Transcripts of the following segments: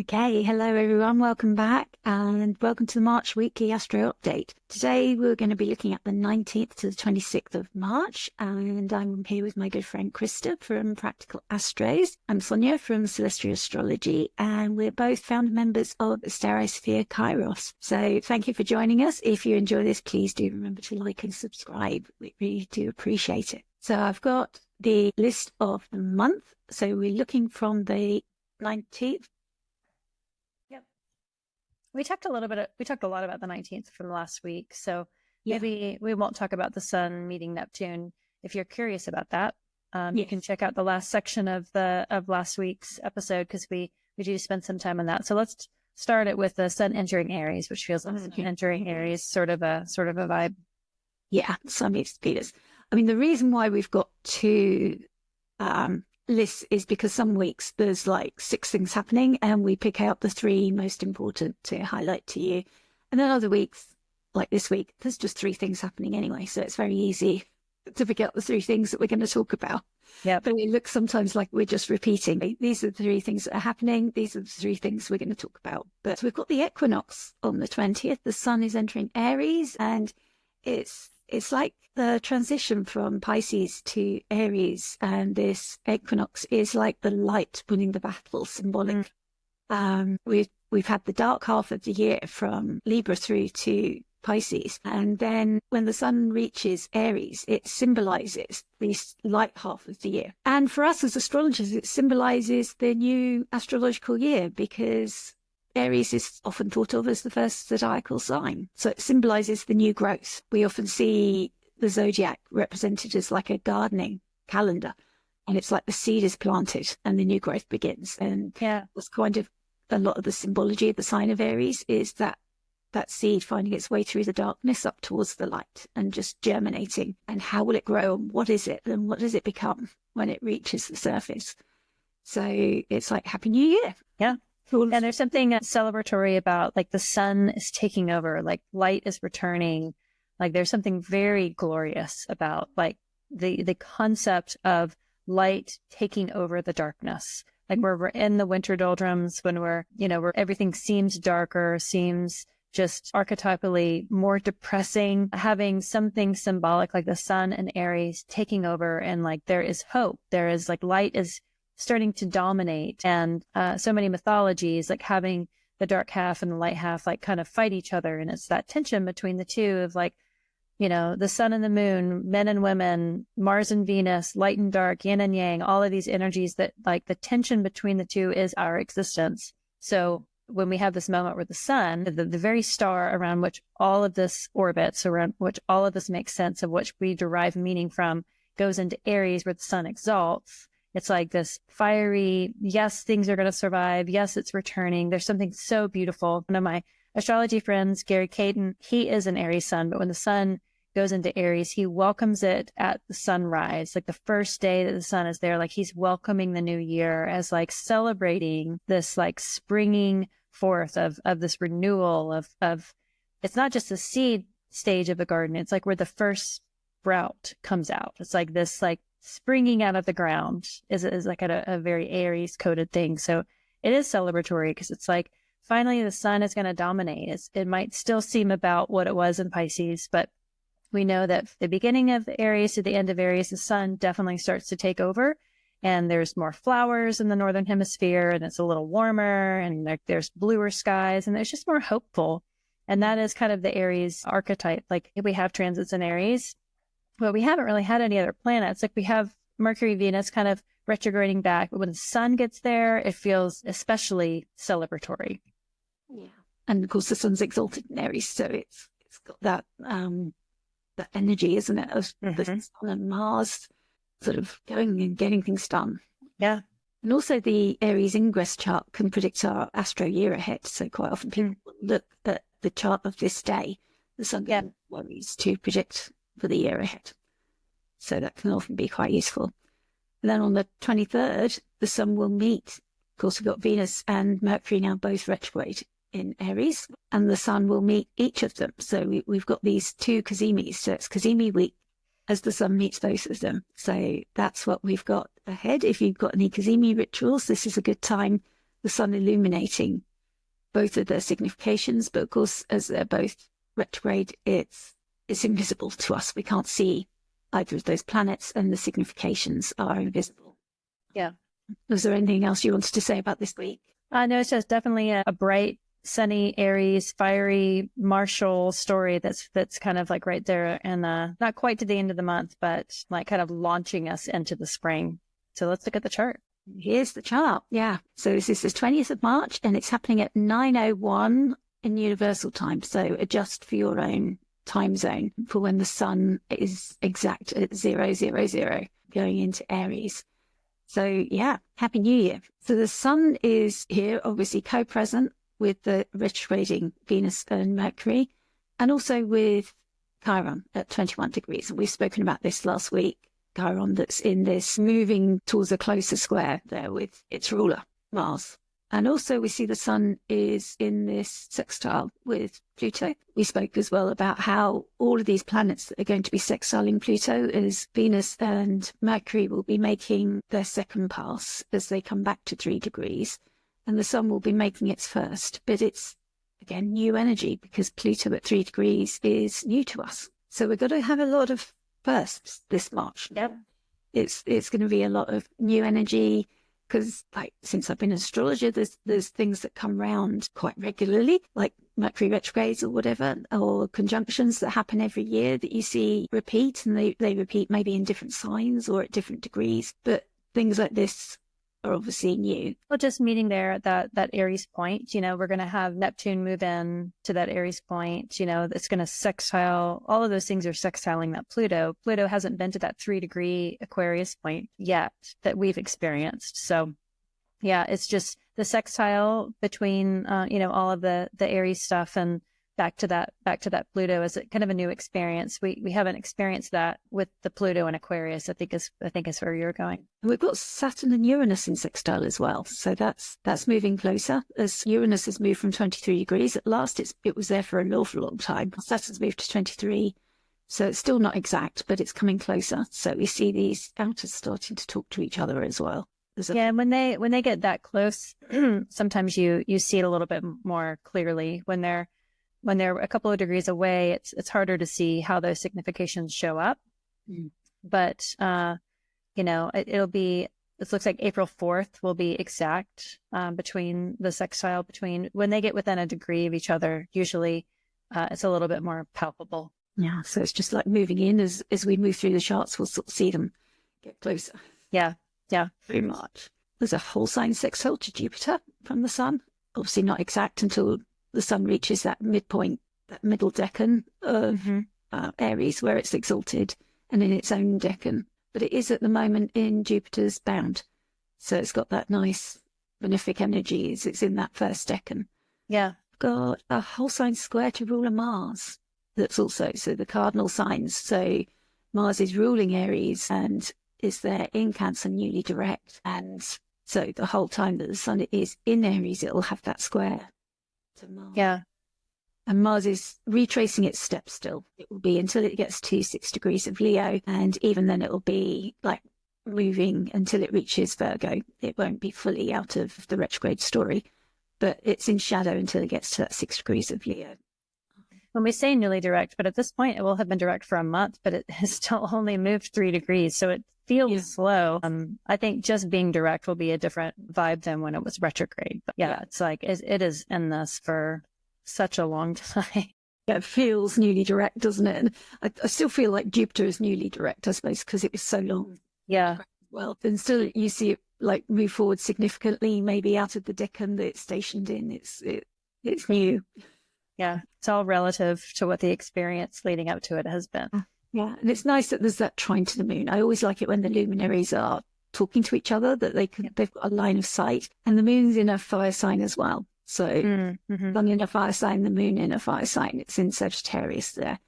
Okay, hello everyone, welcome back and welcome to the March Weekly Astro Update. Today we're going to be looking at the 19th to the 26th of March, and I'm here with my good friend Krista from Practical Astros. I'm Sonia from Celestia Astrology, and we're both founder members of Asteri Sofia Kairos. So thank you for joining us. If you enjoy this, please do remember to like and subscribe. We really do appreciate it. So I've got the list of the month. So we're looking from the 19th. We talked a lot about the 19th from last week, so maybe we won't talk about the sun meeting Neptune. If you're curious about that, you can check out the last section of last week's episode, because we do spend some time on that. So let's start it with the sun entering Aries, which feels like entering Aries, sort of a vibe. Yeah, sun meets Venus. I mean, the reason why we've got two lists is because some weeks there's like 6 things happening and we pick out the 3 most important to highlight to you, and then other weeks like this week there's just 3 things happening anyway, so it's very easy to pick out the 3 things that we're going to talk about. But it looks sometimes like we're just repeating, these are the 3 things that are happening, these are the 3 things we're going to talk about. But we've got the equinox on the 20th. The sun is entering Aries, and it's like the transition from Pisces to Aries, and this equinox is like the light winning the battle, symbolic. We've had the dark half of the year from Libra through to Pisces, and then when the sun reaches Aries, it symbolizes this light half of the year. And for us as astrologers, it symbolizes the new astrological year, because Aries is often thought of as the first zodiacal sign. So it symbolizes the new growth. We often see the zodiac represented as like a gardening calendar, and it's like the seed is planted and the new growth begins. And that's kind of a lot of the symbology of the sign of Aries, is that seed finding its way through the darkness up towards the light and just germinating. And how will it grow, and what is it, and what does it become when it reaches the surface? So it's like Happy New Year. Yeah. And there's something celebratory about, like, the sun is taking over, like light is returning. Like there's something very glorious about like the concept of light taking over the darkness. Like where we're in the winter doldrums, when where everything seems darker, seems just archetypally more depressing, having something symbolic like the sun and Aries taking over, and like there is hope. There is like light is starting to dominate, and so many mythologies like having the dark half and the light half like kind of fight each other, and it's that tension between the two of like, the sun and the moon, men and women, Mars and Venus, light and dark, yin and yang, all of these energies, that like the tension between the two is our existence. So when we have this moment where the sun, the very star around which all of this orbits, around which all of this makes sense, of which we derive meaning from, goes into Aries, where the sun exalts. It's like this fiery, yes, things are going to survive. Yes, it's returning. There's something so beautiful. One of my astrology friends, Gary Caden, he is an Aries sun, but when the sun goes into Aries, he welcomes it at the sunrise, like the first day that the sun is there, like he's welcoming the new year as like celebrating this like springing forth of this renewal of it's not just the seed stage of a garden. It's like where the first sprout comes out. It's like this like springing out of the ground is like a very Aries coded thing. So it is celebratory, because it's like finally the sun is going to dominate. It might still seem about what it was in Pisces, but we know that the beginning of Aries to the end of Aries, the sun definitely starts to take over, and there's more flowers in the northern hemisphere, and it's a little warmer, and there's bluer skies, and there's just more hopeful. And that is kind of the Aries archetype. Like we have transits in Aries, but we haven't really had any other planets. Like we have Mercury, Venus kind of retrograding back, but when the sun gets there, it feels especially celebratory. Yeah. And of course the sun's exalted in Aries, so it's got that energy, isn't it, of the sun and Mars sort of going and getting things done. Yeah. And also the Aries Ingress chart can predict our astro year ahead. So quite often people look at the chart of this day, the sun worries to predict for the year ahead. So that can often be quite useful. And then on the 23rd, the sun will meet. Of course, we've got Venus and Mercury now both retrograde in Aries, and the sun will meet each of them. So we've got these 2 Cazimis. So it's Cazimi week as the sun meets both of them. So that's what we've got ahead. If you've got any Cazimi rituals, this is a good time the sun illuminating both of their significations. But of course, as they're both retrograde, it's invisible to us. We can't see either of those planets, and the significations are invisible. Yeah. Was there anything else you wanted to say about this week? No, it's just definitely a bright, sunny Aries, fiery, martial story that's kind of like right there, and not quite to the end of the month, but like kind of launching us into the spring. So let's look at the chart. Here's the chart. Yeah. So this is the 20th of March, and it's happening at 9:01 in Universal Time. So adjust for your own time zone for when the sun is exact at 000 going into Aries. So yeah, Happy New Year. So the sun is here, obviously co-present with the retrograding Venus and Mercury, and also with Chiron at 21 degrees. And we've spoken about this last week. Chiron that's in this moving towards a closer square there with its ruler, Mars. And also we see the sun is in this sextile with Pluto. We spoke as well about how all of these planets that are going to be sextiling Pluto, as Venus and Mercury will be making their second pass as they come back to 3 degrees, and the sun will be making its first. But it's, again, new energy because Pluto at 3 degrees is new to us. So we're going to have a lot of firsts this March. Yep. It's going to be a lot of new energy because, like, since I've been an astrologer, there's things that come round quite regularly, like Mercury retrogrades or whatever, or conjunctions that happen every year that you see repeat, and they repeat maybe in different signs or at different degrees. But things like this are obviously new. Well, just meeting there at that Aries point, we're going to have Neptune move in to that Aries point, that's going to sextile. All of those things are sextiling that Pluto. Pluto hasn't been to that 3-degree Aquarius point yet that we've experienced. So yeah, it's just the sextile between, all of the Aries stuff and back to that Pluto is kind of a new experience. We haven't experienced that with the Pluto and Aquarius. I think is where you're going. We've got Saturn and Uranus in sextile as well, so that's moving closer. As Uranus has moved from 23 degrees, at last it was there for an awful long time. Saturn's moved to 23, so it's still not exact, but it's coming closer. So we see these outers starting to talk to each other as well. Yeah, when they get that close, sometimes you see it a little bit more clearly. When they're a couple of degrees away, it's harder to see how those significations show up. But, it looks like April 4th will be exact between the sextile when they get within a degree of each other. Usually it's a little bit more palpable. Yeah, so it's just like moving in as we move through the charts, we'll sort of see them get closer. Yeah, very much. There's a whole sign sextile to Jupiter from the sun. Obviously not exact until the sun reaches that midpoint, that middle decan of Aries, where it's exalted and in its own decan. But it is at the moment in Jupiter's bound. So it's got that nice benefic energy as it's in that first decan. Yeah. Got a whole sign square to ruler Mars. That's also, so the cardinal signs. So Mars is ruling Aries and is there in Cancer, newly direct. And so the whole time that the sun is in Aries, it'll have that square to Mars. Yeah. And Mars is retracing its steps still. It will be until it gets to 6 degrees of Leo. And even then it will be like moving until it reaches Virgo. It won't be fully out of the retrograde story, but it's in shadow until it gets to that 6 degrees of Leo. When we say newly direct, but at this point it will have been direct for a month, but it has still only moved 3 degrees. So it feels slow. I think just being direct will be a different vibe than when it was retrograde. But yeah, it's like it is in this for such a long time. Yeah, it feels newly direct, doesn't it? And I still feel like Jupiter is newly direct, I suppose, because it was so long. Yeah. Well, and still you see it like move forward significantly, maybe out of the decan that it's stationed in. It's new. Yeah, it's all relative to what the experience leading up to it has been. Yeah, and it's nice that there's that trine to the moon. I always like it when the luminaries are talking to each other, that they've got a line of sight. And the moon's in a fire sign as well. So sun in a fire sign, the moon in a fire sign. It's in Sagittarius there.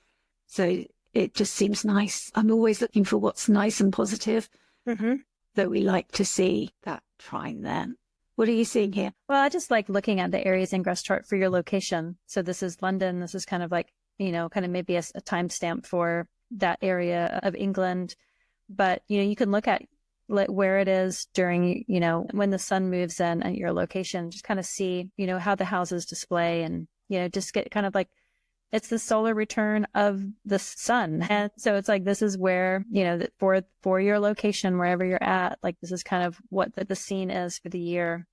So it just seems nice. I'm always looking for what's nice and positive. That we like to see that trine there. What are you seeing here? Well, I just like looking at the Aries Ingress chart for your location. So this is London. This is kind of like, kind of maybe a timestamp for that area of England. But, you can look at where it is during, when the sun moves in at your location, just kind of see, how the houses display and, just get kind of like, it's the solar return of the sun. And so it's like, this is where, for your location, wherever you're at, like this is kind of what the scene is for the year,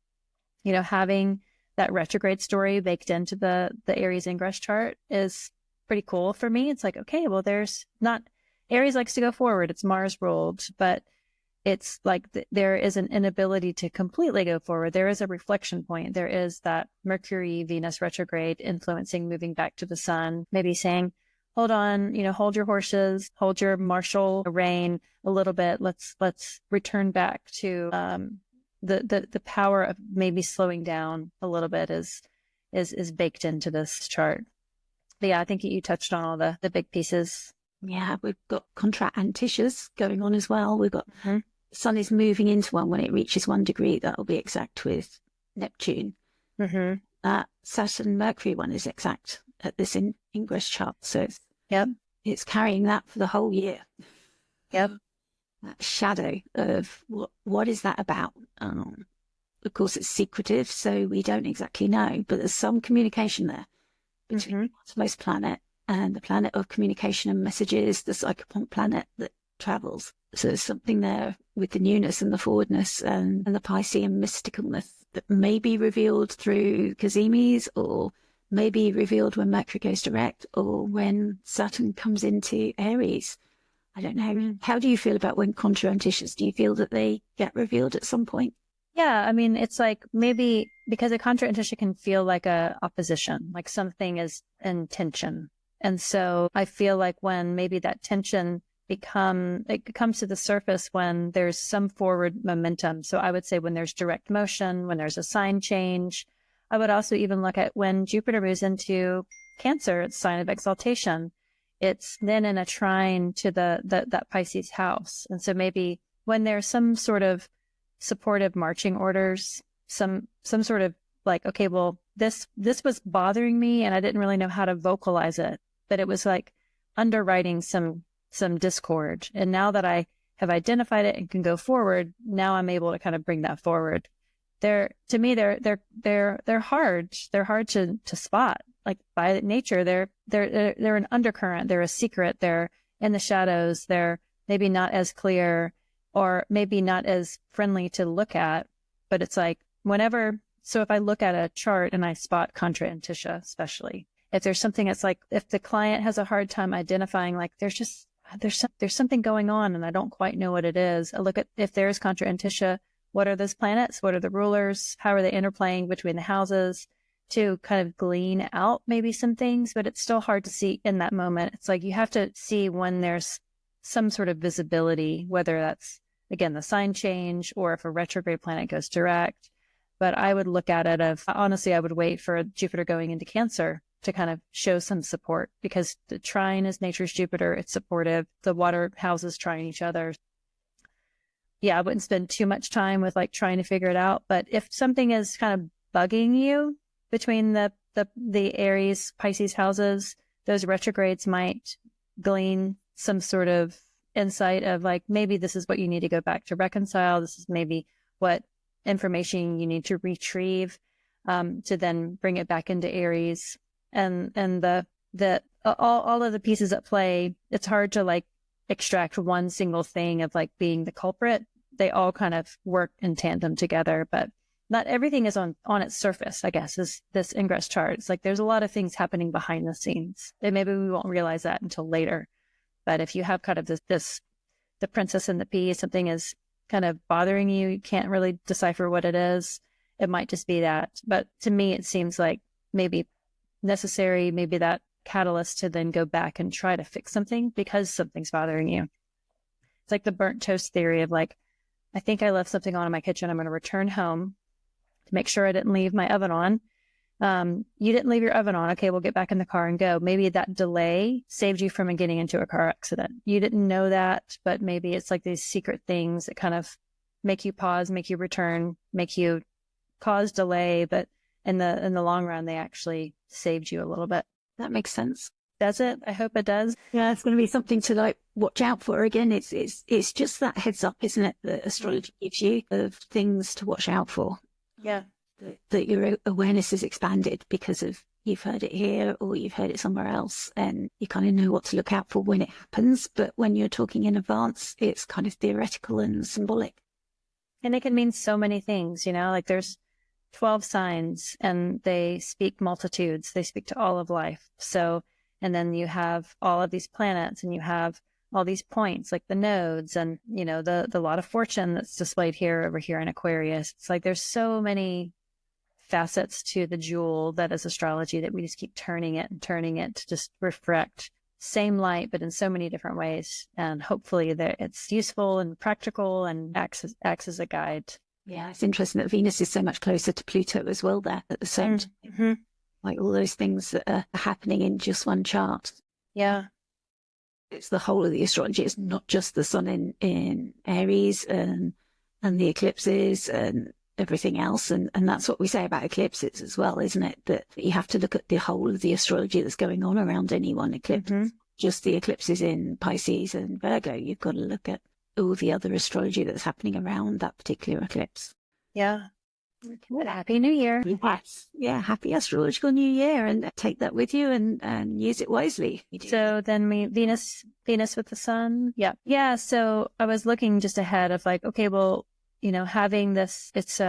having that retrograde story baked into the Aries ingress chart is pretty cool for me. It's like, okay, well, there's not, Aries likes to go forward. It's Mars ruled, but it's like there is an inability to completely go forward. There is a reflection point. There is that Mercury, Venus retrograde influencing, moving back to the sun, maybe saying, hold on, hold your horses, hold your martial rein a little bit. Let's return back to the power of maybe slowing down a little bit is baked into this chart. But yeah, I think you touched on all the big pieces. Yeah, we've got Contra-Antiscias going on as well. We've got the sun is moving into one when it reaches 1 degree. That'll be exact with Neptune. Saturn Mercury one is exact at this ingress chart. So it's carrying that for the whole year. Yep. That shadow of what is that about? Of course, it's secretive, so we don't exactly know, but there's some communication there between the most planet and the planet of communication and messages, the psychopomp planet that travels. So there's something there with the newness and the forwardness and the Piscean mysticalness that may be revealed through Cazimi's, or may be revealed when Mercury goes direct, or when Saturn comes into Aries. I don't know. How do you feel about when Contra-Antiscias? Do you feel that they get revealed at some point? Yeah, I mean, it's like maybe because a Contra-Antiscia can feel like a opposition, like something is in tension. And so I feel like when maybe that tension comes to the surface when there's some forward momentum. So I would say when there's direct motion, when there's a sign change. I would also even look at when Jupiter moves into Cancer, it's sign of exaltation. It's then in a trine to that Pisces house. And so maybe when there's some sort of supportive marching orders, some sort of like, okay, well, this was bothering me and I didn't really know how to vocalize it, but it was like underwriting some discord. And now that I have identified it and can go forward, now I'm able to kind of bring that forward. They're hard. They're hard to spot. Like by nature, they're an undercurrent. They're a secret. They're in the shadows. They're maybe not as clear or maybe not as friendly to look at, but it's like so if I look at a chart and I spot Contra-Antiscia, especially if there's something that's like, if the client has a hard time identifying, like there's something going on and I don't quite know what it is. I look at if there's Contra-Antiscia, what are those planets? What are the rulers? How are they interplaying between the houses to kind of glean out maybe some things, but it's still hard to see in that moment. It's like you have to see when there's some sort of visibility, whether that's, again, the sign change or if a retrograde planet goes direct. But I would look at it honestly, I would wait for Jupiter going into Cancer to kind of show some support, because the trine is nature's Jupiter. It's supportive. The water houses trine each other. Yeah, I wouldn't spend too much time with like trying to figure it out. But if something is kind of bugging you between the Aries, Pisces houses, those retrogrades might glean some sort of insight of like, maybe this is what you need to go back to reconcile. This is maybe what information you need to retrieve to then bring it back into Aries. And all of the pieces at play, it's hard to like extract one single thing of like being the culprit. They all kind of work in tandem together, but not everything is on its surface, I guess, is this ingress chart. It's like there's a lot of things happening behind the scenes, and maybe we won't realize that until later. But if you have kind of the princess and the pea, something is kind of bothering you, you can't really decipher what it is. It might just be that. But to me, it seems like maybe necessary, maybe that catalyst to then go back and try to fix something because something's bothering you. It's like the burnt toast theory of like, I think I left something on in my kitchen. I'm going to return home to make sure I didn't leave my oven on. You didn't leave your oven on. Okay, we'll get back in the car and go. Maybe that delay saved you from getting into a car accident. You didn't know that, but maybe it's like these secret things that kind of make you pause, make you return, make you cause delay, but in the long run, they actually saved you a little bit. That makes sense. Does it? I hope it does. Yeah, it's going to be something to like watch out for. Again, it's just that heads up, isn't it, that astrology gives you of things to watch out for. Yeah. That your awareness is expanded because of you've heard it here or you've heard it somewhere else, and you kind of know what to look out for when it happens. But when you're talking in advance, it's kind of theoretical and symbolic. And it can mean so many things, you know, like there's 12 signs and they speak multitudes. They speak to all of life. So, and then you have all of these planets and you have all these points like the nodes and, you know, the lot of fortune that's displayed here over here in Aquarius. It's like there's so many facets to the jewel that is astrology that we just keep turning it to just reflect same light, but in so many different ways. And hopefully that it's useful and practical and acts as a guide. Yeah, it's interesting that Venus is so much closer to Pluto as well there at the same time. Mm-hmm. Like all those things that are happening in just one chart. Yeah. It's the whole of the astrology. It's not just the sun in Aries and the eclipses and everything else. And that's what we say about eclipses as well, isn't it? That you have to look at the whole of the astrology that's going on around any one eclipse. Mm-hmm. Just the eclipses in Pisces and Virgo. You've got to look at all the other astrology that's happening around that particular eclipse. Yeah. Okay. Happy New Year. Yes. Yeah. Happy astrological New Year, and take that with you and use it wisely. So then Venus with the sun. Yeah. Yeah. So I was looking just ahead of like, okay, well, you know, having this, it's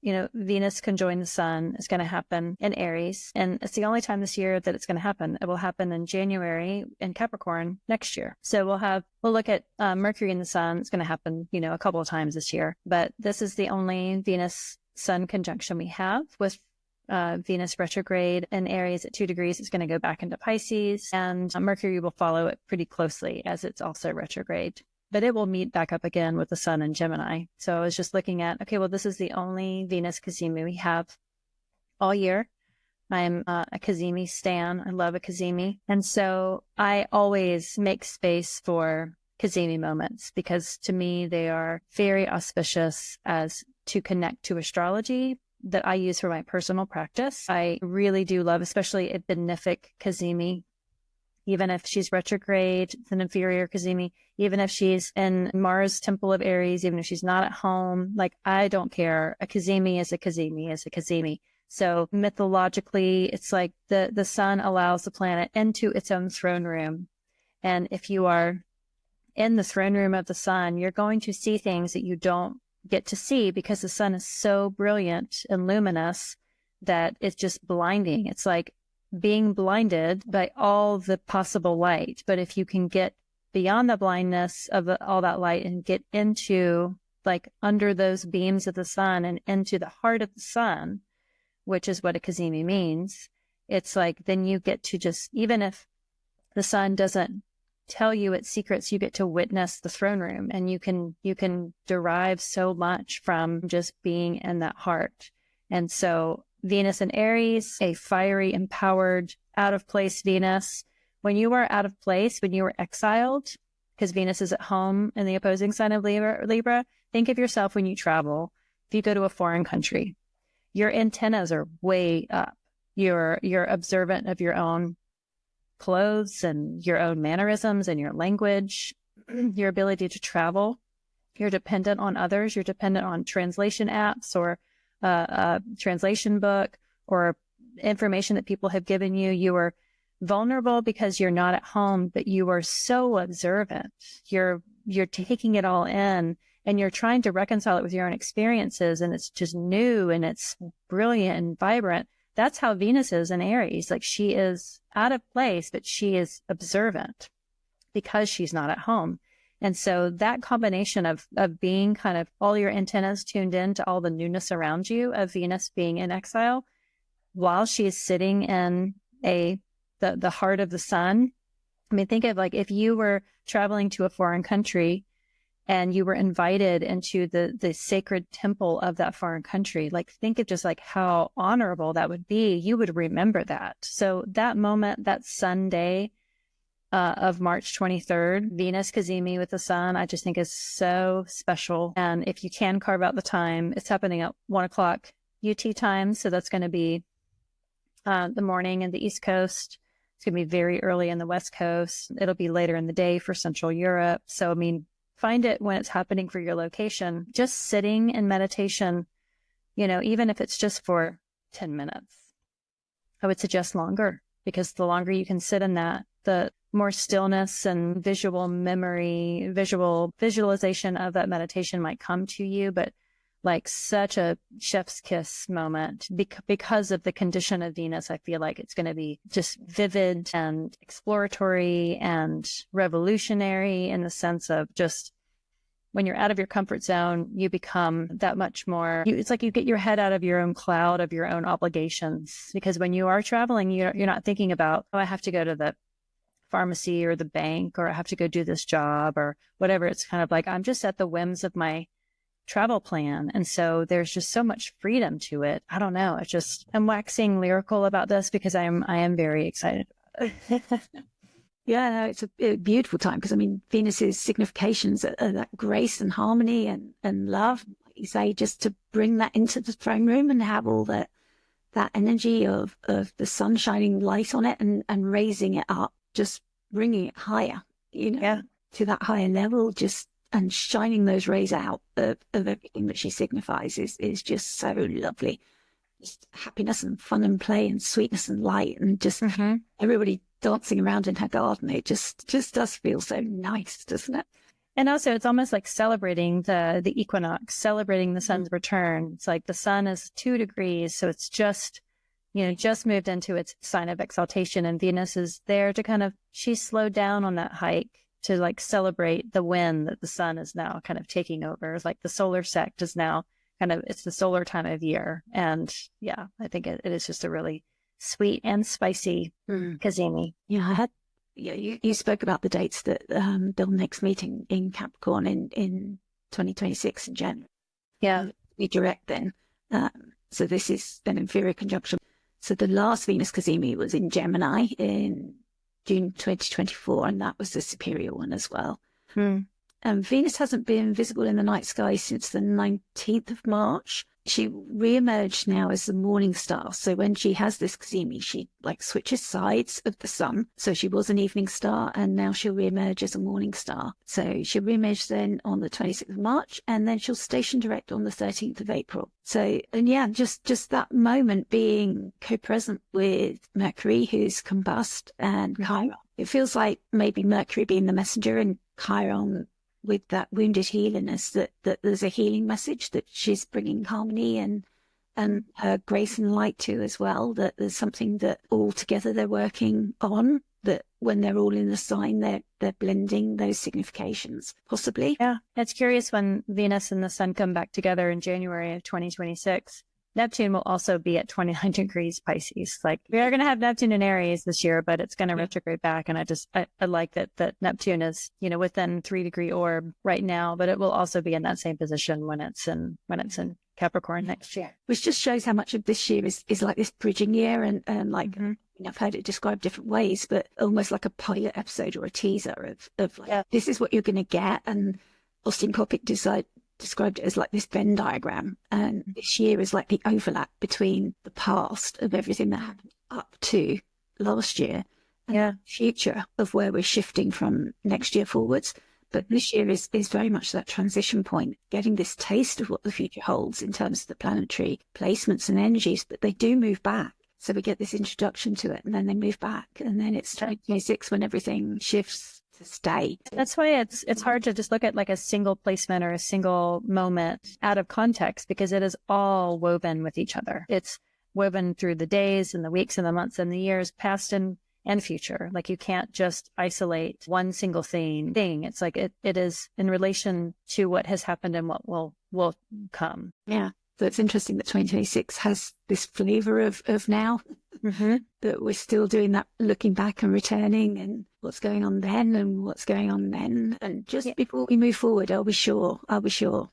you know, Venus conjoin the sun is going to happen in Aries. And it's the only time this year that it's going to happen. It will happen in January in Capricorn next year. So we'll look at Mercury and the sun. It's going to happen, you know, a couple of times this year. But this is the only Venus sun conjunction we have with Venus retrograde in Aries at 2 degrees. It's going to go back into Pisces, and Mercury will follow it pretty closely as it's also retrograde. But it will meet back up again with the sun in Gemini. So I was just looking at, okay, well, this is the only Venus Cazimi we have all year. I'm a Cazimi stan. I love a Cazimi. And so I always make space for Cazimi moments because to me, they are very auspicious as to connect to astrology that I use for my personal practice. I really do love, especially a benefic Cazimi. Even if she's retrograde, it's an inferior Cazimi. Even if she's in Mars temple of Aries, even if she's not at home, like I don't care. A Cazimi is a Cazimi is a Cazimi. So mythologically, it's like the sun allows the planet into its own throne room. And if you are in the throne room of the sun, you're going to see things that you don't get to see because the sun is so brilliant and luminous that it's just blinding. It's like being blinded by all the possible light. But if you can get beyond the blindness of all that light and get into like under those beams of the sun and into the heart of the sun, which is what a Cazimi means, it's like then you get to just, even if the sun doesn't tell you its secrets, you get to witness the throne room, and you can derive so much from just being in that heart. And so Venus in Aries, a fiery, empowered, out of place Venus. When you are out of place, when you are exiled, because Venus is at home in the opposing sign of Libra, think of yourself when you travel. If you go to a foreign country, your antennas are way up. You're observant of your own clothes and your own mannerisms and your language, your ability to travel. You're dependent on others. You're dependent on translation apps or a translation book or information that people have given you. You are vulnerable because you're not at home, but you are so observant. You're taking it all in and you're trying to reconcile it with your own experiences. And it's just new and it's brilliant and vibrant. That's how Venus is in Aries. Like she is out of place, but she is observant because she's not at home. And so that combination of being kind of all your antennas tuned in to all the newness around you, of Venus being in exile while she is sitting in the heart of the sun. I mean, think of like if you were traveling to a foreign country and you were invited into the sacred temple of that foreign country, like think of just like how honorable that would be. You would remember that. So that moment, that Sunday, of March 23rd, Venus Cazimi with the sun, I just think is so special. And if you can carve out the time, it's happening at 1 o'clock UT time. So that's going to be the morning in the East Coast. It's going to be very early in the West Coast. It'll be later in the day for Central Europe. So, I mean, find it when it's happening for your location. Just sitting in meditation, even if it's just for 10 minutes, I would suggest longer, because the longer you can sit in that, the more stillness and visual memory, visualization of that meditation might come to you. But like such a chef's kiss moment because of the condition of Venus, I feel like it's going to be just vivid and exploratory and revolutionary, in the sense of just when you're out of your comfort zone, you become that much more, it's like you get your head out of your own cloud of your own obligations. Because when you are traveling, you're not thinking about, oh, I have to go to the pharmacy or the bank, or I have to go do this job or whatever. It's kind of like, I'm just at the whims of my travel plan. And so there's just so much freedom to it. I don't know. It's just, I'm waxing lyrical about this because I am very excited about it. Yeah, no, it's a beautiful time, because I mean, Venus's significations are that grace and harmony and love, like you say, just to bring that into the throne room and have all that energy of the sun shining light on it and raising it up, just bringing it higher, to that higher level, just, and shining those rays out of everything that she signifies is just so lovely. Just happiness and fun and play and sweetness and light, and just everybody dancing around in her garden. It just does feel so nice, doesn't it? And also, it's almost like celebrating the equinox, celebrating the sun's return. It's like the sun is 2 degrees, so it's just moved into its sign of exaltation, and Venus is there to kind of, she's slowed down on that hike to like celebrate the win that the sun is now kind of taking over. It's like the solar sect is now kind of, it's the solar time of year. And yeah, I think it is just a really sweet and spicy Cazimi. Yeah, you spoke about the dates that they'll next meeting in Capricorn in 2026 in January. Yeah. We direct then. So this is an inferior conjunction. So the last Venus Cazimi was in Gemini in June 2024, and that was the superior one as well. Venus hasn't been visible in the night sky since the 19th of March. She re-emerged now as the morning star. So when she has this Cazimi, she like switches sides of the sun. So she was an evening star, and now she'll re-emerge as a morning star. So she'll re-emerge then on the 26th of March, and then she'll station direct on the 13th of April. So, and yeah, just that moment being co-present with Mercury, who's combust, and Chiron. It feels like maybe Mercury being the messenger, and Chiron with that wounded healerness, that there's a healing message that she's bringing harmony and her grace and light to as well, that there's something that all together they're working on, that when they're all in the sign, they're blending those significations, possibly. Yeah, it's curious when Venus and the sun come back together in January of 2026. Neptune will also be at 29 degrees Pisces. Like, we are going to have Neptune in Aries this year, but it's going to retrograde back. And I like that Neptune is, within 3-degree orb right now, but it will also be in that same position when it's in Capricorn next year. Which just shows how much of this year is like this bridging year, and like, I've heard it described different ways, but almost like a pilot episode or a teaser of like, this is what you're going to get. And Austin Coppock described it as like this Venn diagram, and this year is like the overlap between the past of everything that happened up to last year and the future of where we're shifting from next year forwards. But this year is very much that transition point, getting this taste of what the future holds in terms of the planetary placements and energies, but they do move back. So we get this introduction to it, and then they move back, and then it's 2026 when everything shifts to stay. That's why it's hard to just look at like a single placement or a single moment out of context, because it is all woven with each other. It's woven through the days and the weeks and the months and the years, past and future. Like, you can't just isolate one single thing. It's like it is in relation to what has happened and what will come. Yeah. So it's interesting that 2026 has this flavor of now, that we're still doing that, looking back and returning, and what's going on then and what's going on then. And just before we move forward, are we sure?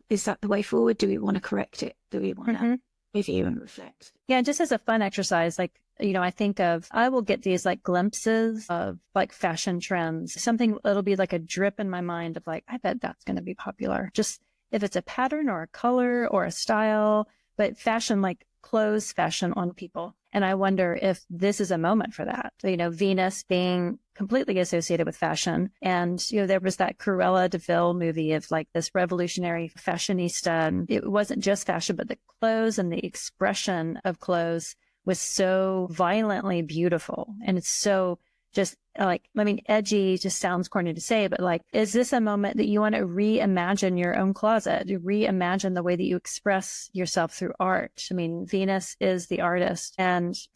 Is that the way forward? Do we want to correct it? Do we want to review and reflect? Yeah, just as a fun exercise, like, I will get these like glimpses of like fashion trends, something, it'll be like a drip in my mind of like, I bet that's going to be popular. Just if it's a pattern or a color or a style, but fashion, like clothes fashion on people. And I wonder if this is a moment for that. Venus being completely associated with fashion. And, there was that Cruella de Vil movie of like this revolutionary fashionista. And it wasn't just fashion, but the clothes and the expression of clothes was so violently beautiful. And it's so just edgy just sounds corny to say, but like, is this a moment that you want to reimagine your own closet, to reimagine the way that you express yourself through art? I mean, Venus is the artist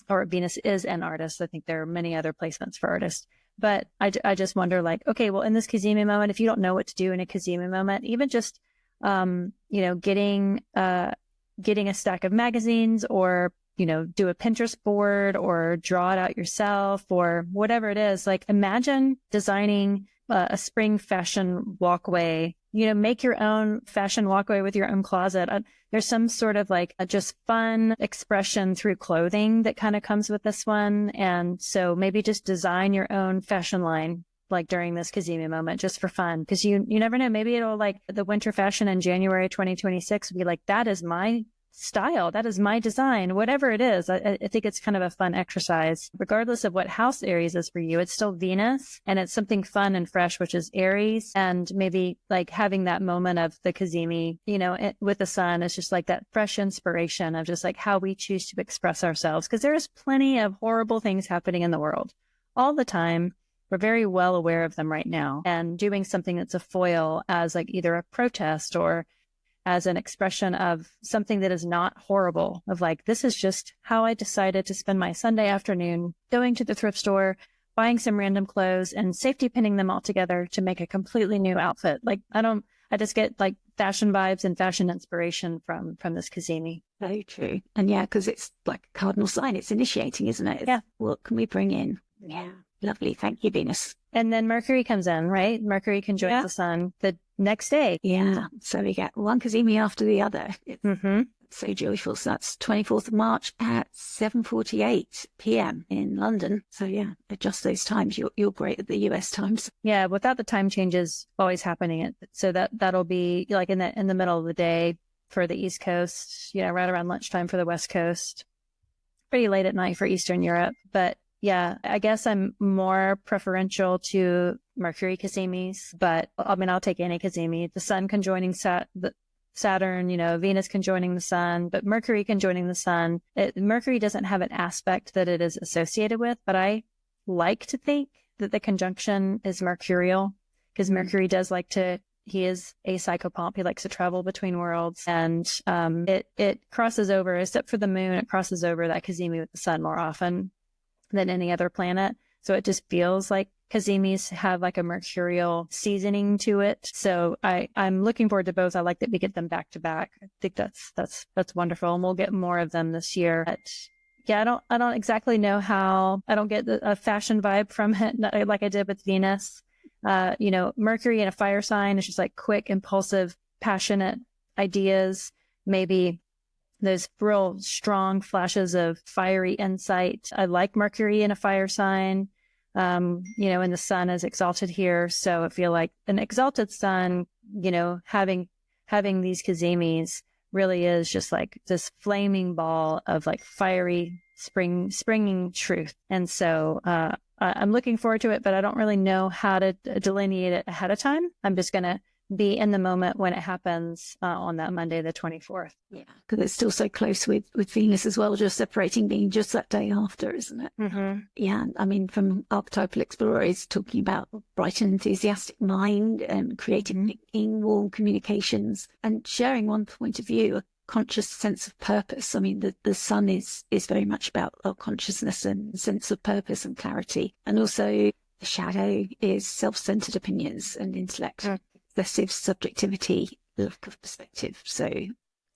or Venus is an artist. I think there are many other placements for artists, but I just wonder like, okay, well, in this Cazimi moment, if you don't know what to do in a Cazimi moment, even just, getting a stack of magazines or do a Pinterest board or draw it out yourself or whatever it is. Like imagine designing a spring fashion walkway, make your own fashion walkway with your own closet. There's some sort of like a just fun expression through clothing that kind of comes with this one. And so maybe just design your own fashion line like during this Cazimi moment just for fun. Because you never know, maybe it'll like the winter fashion in January 2026 be like, that is my style. That is my design, whatever it is. I think it's kind of a fun exercise. Regardless of what house Aries is for you, it's still Venus and it's something fun and fresh, which is Aries. And maybe like having that moment of the Cazimi, with the sun, it's just like that fresh inspiration of just like how we choose to express ourselves. Because there's plenty of horrible things happening in the world all the time. We're very well aware of them right now, and doing something that's a foil as like either a protest or as an expression of something that is not horrible, of like, this is just how I decided to spend my Sunday afternoon, going to the thrift store, buying some random clothes and safety pinning them all together to make a completely new outfit. Like, I just get like fashion vibes and fashion inspiration from this Cazimi. Very true. And yeah, because it's like a cardinal sign. It's initiating, isn't it? Yeah. What can we bring in? Yeah. Lovely. Thank you, Venus. And then Mercury comes in, right? Mercury conjoins the sun the next day. Yeah. So we get one Cazimi after the other. It's so joyful. So that's 24th of March at 7:48 p.m. in London. So yeah, adjust those times. You're great at the US times. Yeah, without the time changes always happening. So that'll be like in the middle of the day for the East Coast, right around lunchtime for the West Coast, pretty late at night for Eastern Europe. But yeah, I guess I'm more preferential to Mercury Cazimis, but I mean, I'll take any Cazimi. The sun conjoining Saturn, Venus conjoining the sun, but Mercury conjoining the sun. Mercury doesn't have an aspect that it is associated with, but I like to think that the conjunction is mercurial because Mercury does he is a psychopomp. He likes to travel between worlds, and it crosses over, except for the moon, it crosses over that Cazimi with the sun more often than any other planet. So it just feels like Cazimis have like a mercurial seasoning to it. So I'm looking forward to both. I like that we get them back to back. I think that's wonderful. And we'll get more of them this year. But yeah, I don't exactly know how. I don't get a fashion vibe from it like I did with Venus. Mercury in a fire sign is just like quick, impulsive, passionate ideas. Maybe those real strong flashes of fiery insight. I like Mercury in a fire sign, and the sun is exalted here. So I feel like an exalted sun, having these Cazimis really is just like this flaming ball of like fiery springing truth. And so, I'm looking forward to it, but I don't really know how to delineate it ahead of time. I'm just going to be in the moment when it happens on that Monday, the 24th. Yeah, because it's still so close with Venus as well, just separating being just that day after, isn't it? Mm-hmm. Yeah, I mean, from Archetypal Explorers talking about bright and enthusiastic mind and creative thinking, warm communications, and sharing one point of view, a conscious sense of purpose. I mean, the sun is very much about our consciousness and sense of purpose and clarity. And also the shadow is self-centered opinions and intellect. Excessive subjectivity, lack of perspective. So,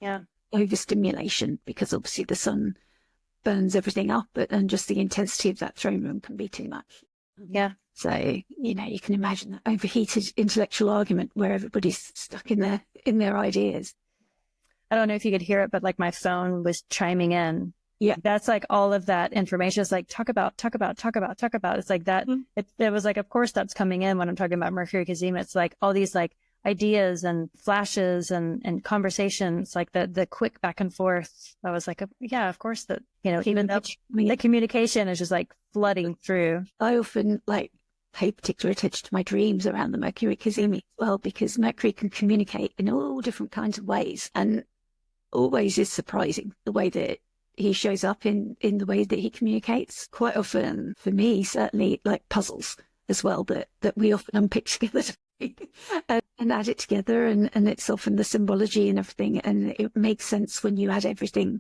yeah, overstimulation, because obviously the sun burns everything up, and just the intensity of that throne room can be too much. Yeah. So, you can imagine that overheated intellectual argument where everybody's stuck in their ideas. I don't know if you could hear it, but like my phone was chiming in. Yeah. That's like all of that information. It's like, talk about. It's like that. It was like, of course that's coming in when I'm talking about Mercury Cazimi. It's like all these like ideas and flashes and conversations, like the quick back and forth. I was like, yeah, of course that, even though the communication is just like flooding through. I often pay particular attention to my dreams around the Mercury Cazimi as well, because Mercury can communicate in all different kinds of ways, and always is surprising the way that he shows up in the way that he communicates. Quite often, for me, certainly, like puzzles as well, that we often unpick together and add it together, and it's often the symbology and everything, and it makes sense when you add everything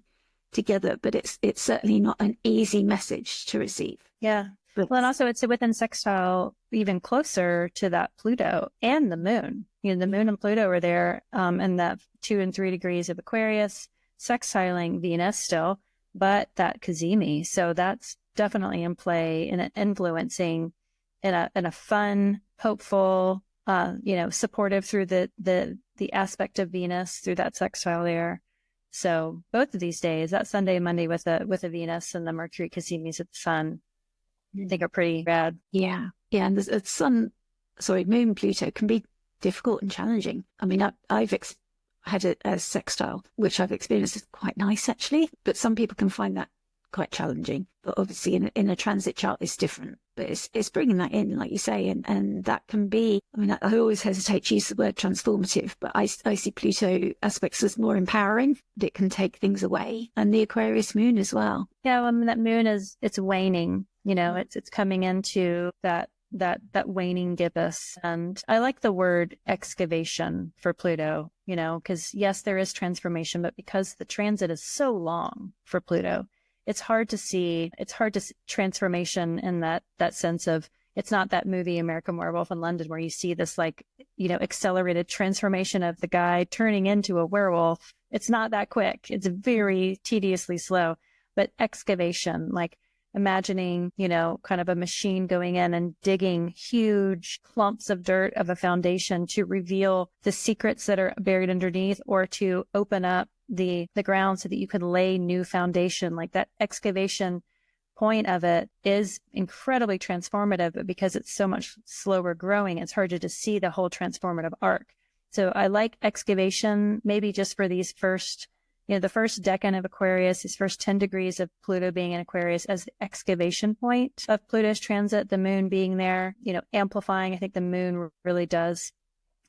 together, but it's certainly not an easy message to receive. Yeah. Well, and also it's within sextile even closer to that Pluto and the moon. The moon and Pluto are there, and that 2 and 3 degrees of Aquarius, sextiling Venus still, but that Cazimi. So that's definitely in play and influencing in a fun, hopeful, supportive through the aspect of Venus through that sextile there. So both of these days, that Sunday and Monday with the Venus and the Mercury Cazimis at the sun, I think are pretty rad. Yeah. And the moon Pluto can be difficult and challenging. I mean, I've had it as sextile, which I've experienced is quite nice actually, but some people can find that quite challenging. But obviously in a transit chart it's different. But it's bringing that in, like you say, and that can be, I mean, I always hesitate to use the word transformative, but I see Pluto aspects as more empowering. It can take things away. And the Aquarius moon as well. Yeah, well, I mean, that moon it's waning, it's coming into that waning gibbous. And I like the word excavation for Pluto, because yes, there is transformation, but because the transit is so long for Pluto, it's hard to see transformation in that sense of, it's not that movie American Werewolf in London where you see this accelerated transformation of the guy turning into a werewolf. It's not that quick. It's very tediously slow. But excavation, like imagining, kind of a machine going in and digging huge clumps of dirt of a foundation to reveal the secrets that are buried underneath, or to open up the ground so that you can lay new foundation. Like that excavation point of it is incredibly transformative, but because it's so much slower growing, it's hard to just see the whole transformative arc. So I like excavation, maybe just for these first, the first decan of Aquarius, these first 10 degrees of Pluto being in Aquarius as the excavation point of Pluto's transit, the moon being there, amplifying. I think the moon really does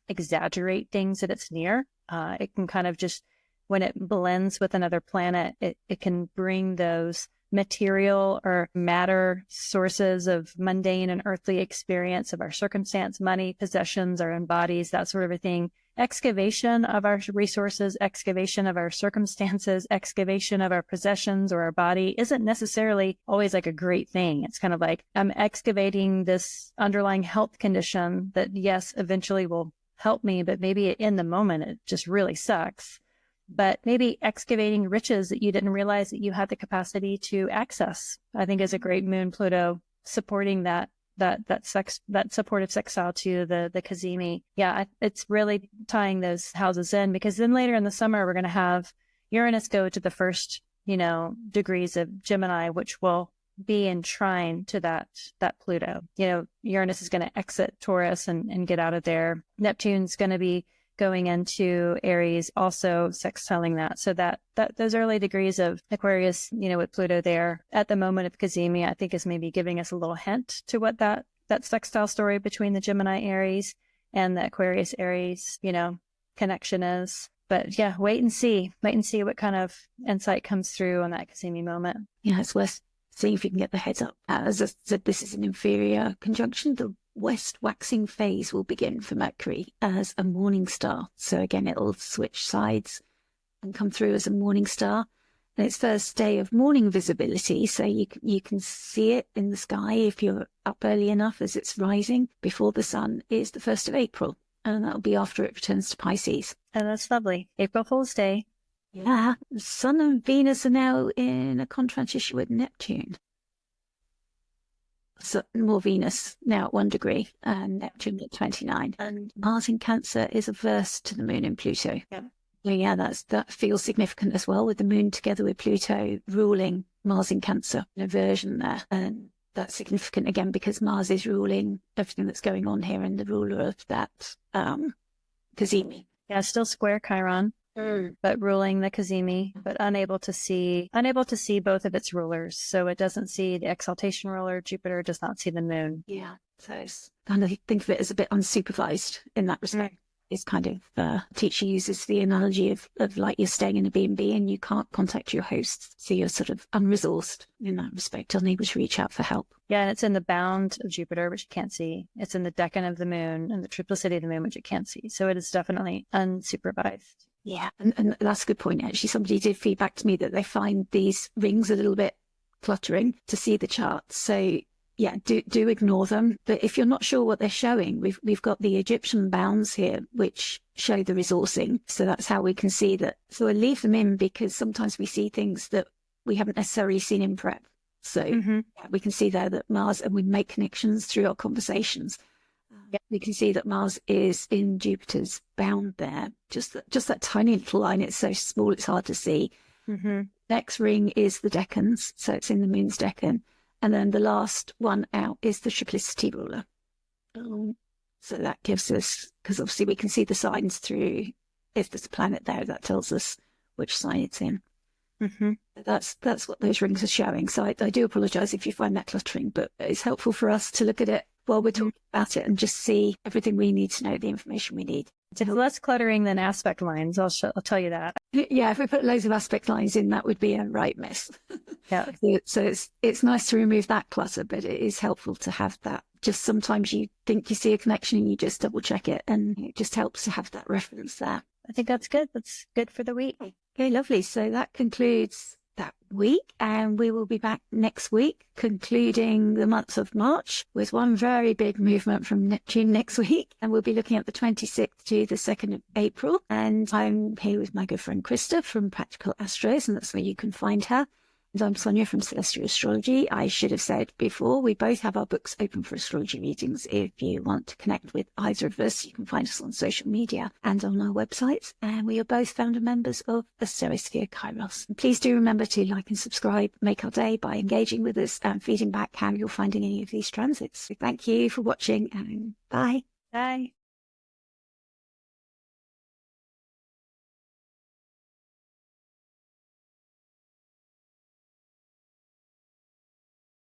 exaggerate things that it's near. It can kind of just, when it blends with another planet, it can bring those material or matter sources of mundane and earthly experience of our circumstance, money, possessions, our own bodies, that sort of a thing. Excavation of our resources, excavation of our circumstances, excavation of our possessions or our body isn't necessarily always like a great thing. It's kind of like, I'm excavating this underlying health condition that, yes, eventually will help me, but maybe in the moment it just really sucks. But maybe excavating riches that you didn't realize that you had the capacity to access, I think is a great moon Pluto supporting that supportive sextile to the Cazimi. Yeah, it's really tying those houses in, because then later in the summer, we're going to have Uranus go to the first, degrees of Gemini, which will be in trine to that Pluto. Uranus is going to exit Taurus and get out of there. Neptune's going to be going into Aries, also sextiling that. So that those early degrees of Aquarius, with Pluto there at the moment of Cazimi, I think is maybe giving us a little hint to what that sextile story between the Gemini Aries and the Aquarius Aries, connection is. But yeah, wait and see what kind of insight comes through on that Cazimi moment. Yeah, it's worth seeing if you can get the heads up. As I said, this is an inferior conjunction. The west waxing phase will begin for Mercury as a morning star. So again, it'll switch sides and come through as a morning star. And it's first day of morning visibility, so you can see it in the sky if you're up early enough as it's rising before the sun, is the 1st of April. And that'll be after it returns to Pisces. Oh, that's lovely. April Fool's Day. Yeah, the Sun and Venus are now in a Contra-Antiscia with Neptune. So more Venus now at 1 degree and Neptune at 29. And Mars in Cancer is averse to the moon in Pluto. Yeah. So yeah, that feels significant as well, with the moon together with Pluto ruling Mars in Cancer, an aversion there. And that's significant again because Mars is ruling everything that's going on here, and the ruler of that Cazimi. Yeah, still square Chiron, but ruling the Cazimi, but unable to see both of its rulers. So it doesn't see the exaltation ruler. Jupiter does not see the moon. Yeah, so it's kind of think of it as a bit unsupervised in that respect. It's kind of teacher uses the analogy of like you're staying in a B&B and you can't contact your hosts, so you're sort of unresourced in that respect, unable to reach out for help. Yeah, and it's in the bound of Jupiter, which you can't see. It's in the decan of the moon and the triplicity of the moon, which you can't see. So it is definitely unsupervised. Yeah, and that's a good point. Actually, somebody did feedback to me that they find these rings a little bit cluttering to see the charts. So yeah, do ignore them. But if you're not sure what they're showing, we've got the Egyptian bounds here, which show the resourcing. So that's how we can see that. So I leave them in because sometimes we see things that we haven't necessarily seen in prep. So yeah, we can see there that Mars, and we make connections through our conversations. We can see that Mars is in Jupiter's bound there. Just that tiny little line. It's so small, it's hard to see. Next ring is the decans. So it's in the moon's decan. And then the last one out is the triplicity ruler. So that gives us, because obviously we can see the signs through, if there's a planet there, that tells us which sign it's in. That's what those rings are showing. So I do apologize if you find that cluttering, but it's helpful for us to look at it while we're talking about it and just see everything we need to know, the information we need. It's less cluttering than aspect lines. I'll tell you that. Yeah, if we put loads of aspect lines in, that would be a right mess. Yeah. So it's nice to remove that clutter, but it is helpful to have that. Just sometimes you think you see a connection and you just double check it, and it just helps to have that reference there. I think that's good. That's good for the week. Okay, lovely. So that concludes that week, and we will be back next week, concluding the month of March with one very big movement from Neptune next week. And we'll be looking at the 26th to the 2nd of April. And I'm here with my good friend Krista from Practical Astros, and that's where you can find her. And I'm Sonia from Celestia Astrology. I should have said before, we both have our books open for astrology readings. If you want to connect with either of us, you can find us on social media and on our website. And we are both founder members of Asteri Sofia Kairos. And please do remember to like and subscribe, make our day by engaging with us and feeding back how you're finding any of these transits. So thank you for watching, and bye. Bye.